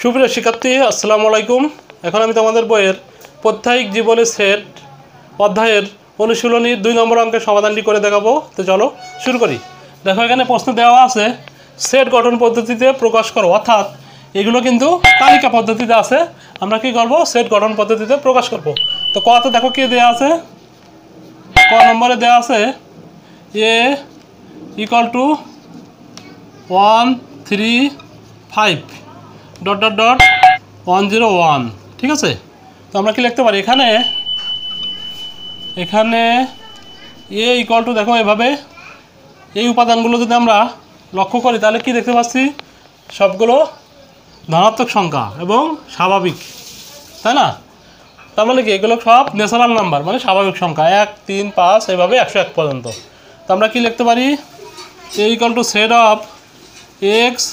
সুপ্রিয় শিক্ষার্থী, আসসালামু আলাইকুম। এখন আমি তোমাদের বইয়ের প্রত্যয়িক জীবনের সেট অধ্যায়ের অনুশীলনী 2 নম্বর অঙ্কের সমাধানটি করে দেখাবো। তো চলো শুরু করি। দেখো, এখানে প্রশ্ন দেওয়া আছে সেট গঠন পদ্ধতিতে প্রকাশ করো, অর্থাৎ এগুলো কিন্তু তালিকা পদ্ধতিতে আছে। আমরা কি করব? সেট গঠন পদ্ধতিতে প্রকাশ করব। তো কত দেখো কি দেওয়া আছে, ক নম্বরে দেওয়া আছে A equal to 1 3 5 dot dot dot 101। ঠিক আছে, তো আমরা কি লিখতে পারি এখানে এ ইকুয়াল টু, দেখো এভাবে এই উপাদানগুলো যদি আমরা লক্ষ্য করি তাহলে কি দেখতে পাচ্ছি, সবগুলো ধনাত্মক সংখ্যা এবং স্বাভাবিক, তাই না? তার মানে কি এগুলো সব ন্যাচারাল নাম্বার, মানে স্বাভাবিক সংখ্যা 1 3 5 এভাবে 101 পর্যন্ত। তো আমরা কি লিখতে পারি, A equal to set of X,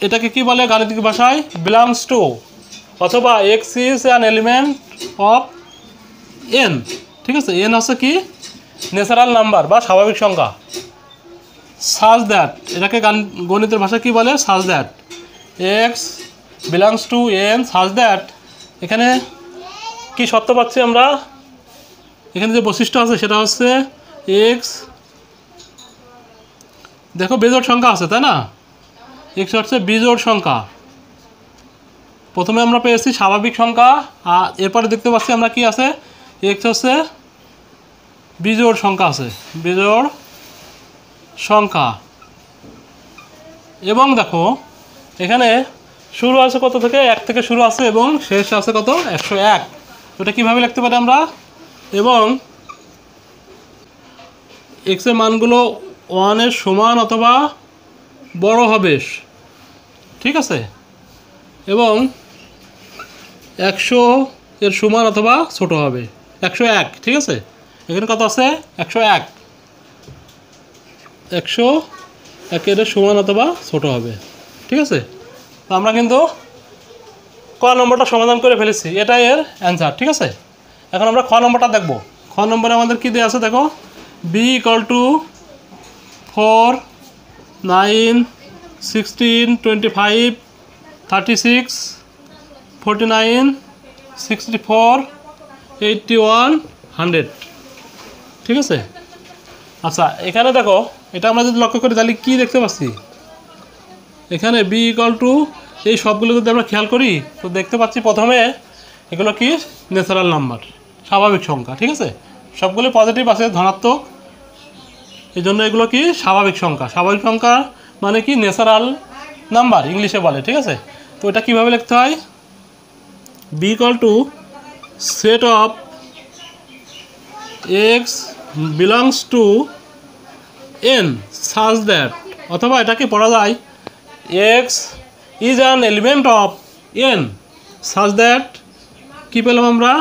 এটাকে কি বলে গাণিতিক ভাষায় বিলংস টু, অথবা X is an element of N. ঠিক আছে, এন হচ্ছে কি ন্যাচারাল নাম্বার বা স্বাভাবিক সংখ্যা। সাজ দ্যাট, এটাকে গণিতের ভাষা কি বলে, such that x belongs to N, such that. এখানে কি শর্ত পাচ্ছি আমরা, এখানে যে বৈশিষ্ট্য আছে সেটা হচ্ছে এক্স, দেখো বেজোড় সংখ্যা আছে, তাই না? এক্স হচ্ছে বিজোড় সংখ্যা। প্রথমে আমরা পেয়েছি স্বাভাবিক সংখ্যা, আর এরপরে দেখতে পাচ্ছি আমরা কি আছে, এক্স হচ্ছে বিজোড় সংখ্যা আছে, বিজোড় সংখ্যা। এবং দেখো এখানে শুরু আছে কত থেকে, 1 থেকে শুরু আছে এবং শেষ আছে কত, 101। ওটা কীভাবে লিখতে পারি আমরা, এবং এক্সের মানগুলো 1 এর সমান অথবা বড় হবে, ঠিক আছে, এবং 100 এর সমান অথবা ছোট হবে, 101। ঠিক আছে, এখানে কত আছে, 101, 101 এর সমান অথবা ছোট হবে। ঠিক আছে, তো আমরা কিন্তু ক নম্বরটা সমাধান করে ফেলেছি, এটাই এর অ্যান্সার। ঠিক আছে, এখন আমরা খ নম্বরটা দেখব। খ নম্বরে আমাদের কী দেওয়া আছে দেখো, বি ইকুয়াল টু 4 9 16 25 36 49 64 81 100। ঠিক আছে, আচ্ছা এখানে দেখো, এটা আমরা যদি লক্ষ্য করি তাহলে কী দেখতে পাচ্ছি, এখানে বি ইকুয়াল টু, এই সবগুলো যদি আমরা খেয়াল করি তো দেখতে পাচ্ছি প্রথমে এগুলো কি ন্যাচারাল নাম্বার, স্বাভাবিক সংখ্যা। ঠিক আছে, সবগুলো পজিটিভ আছে, ধনাত্মক, এই জন্য এগুলো কি স্বাভাবিক সংখ্যা। স্বাভাবিক সংখ্যা মানে কি ন্যাচারাল নাম্বার ইংলিশে বলে। ঠিক আছে, তো এটা কীভাবে লিখতে হয়, B equal to set of X belongs to N such that, অথবা এটাকে পড়া যায় X is an element of N such that. কী পেলাম আমরা,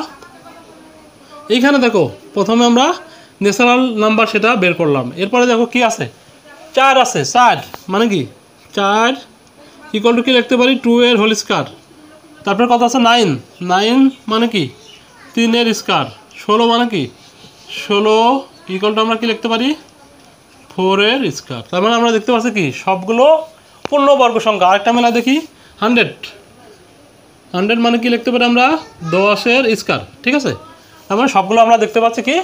এইখানে দেখো প্রথমে আমরা ন্যাচারাল নাম্বার সেটা বের করলাম। এরপরে দেখো কি আছে, 4 আছে, 4 মানে কি 4 ইকুয়াল টু কি লিখতে পারি, 2 এর হোল স্কয়ার। তারপরে কত আছে, 9, 9 মানে কি 3 এর স্কয়ার। 16 মানে কি 16 ইকুয়াল টু আমরা কি লিখতে পারি, 4 এর স্কয়ার। তার মানে আমরা দেখতে পাচ্ছি কি সবগুলো পূর্ণবর্গ সংখ্যা। আরেকটা মেলা দেখি, 100, 100 মানে কি লিখতে পারি আমরা, 10 এর স্কয়ার। ঠিক আছে, তার মানে সবগুলো আমরা দেখতে পাচ্ছি কি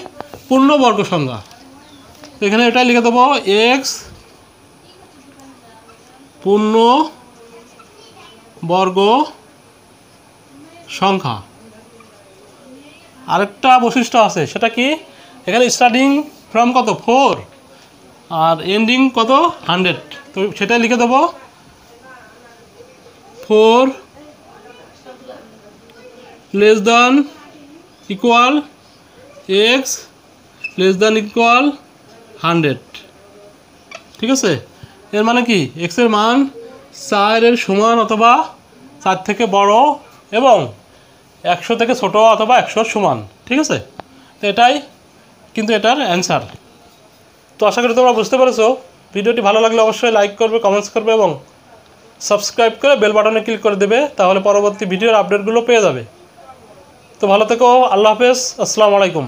পূর্ণবর্গ সংখ্যা। এখানে এটাই লিখে দেবো, এক্স পূর্ণবর্গ সংখ্যা। আরেকটা বৈশিষ্ট্য আছে, সেটা কি, এখানে স্টার্টিং ফ্রম কত 4 আর এন্ডিং কত 100, তো সেটাই লিখে দেবো 4 less than equal x less than equal 100। ঠিক আছে, এর মানে কি এক্সের মান 4 এর সমান অথবা 4 থেকে বড় এবং 100 থেকে ছোট অথবা 100 সমান। ঠিক আছে, তো এটাই কিন্তু এটার অ্যান্সার। তো আশা করি তোমরা বুঝতে পেরেছো। ভিডিওটি ভালো লাগলে অবশ্যই লাইক করবে, কমেন্টস করবে এবং সাবস্ক্রাইব করে বেল বাটনে ক্লিক করে দেবে, তাহলে পরবর্তী ভিডিওর আপডেটগুলো পেয়ে যাবে। তো ভালো থেকো, আল্লাহ হাফেজ, আসসালামু আলাইকুম।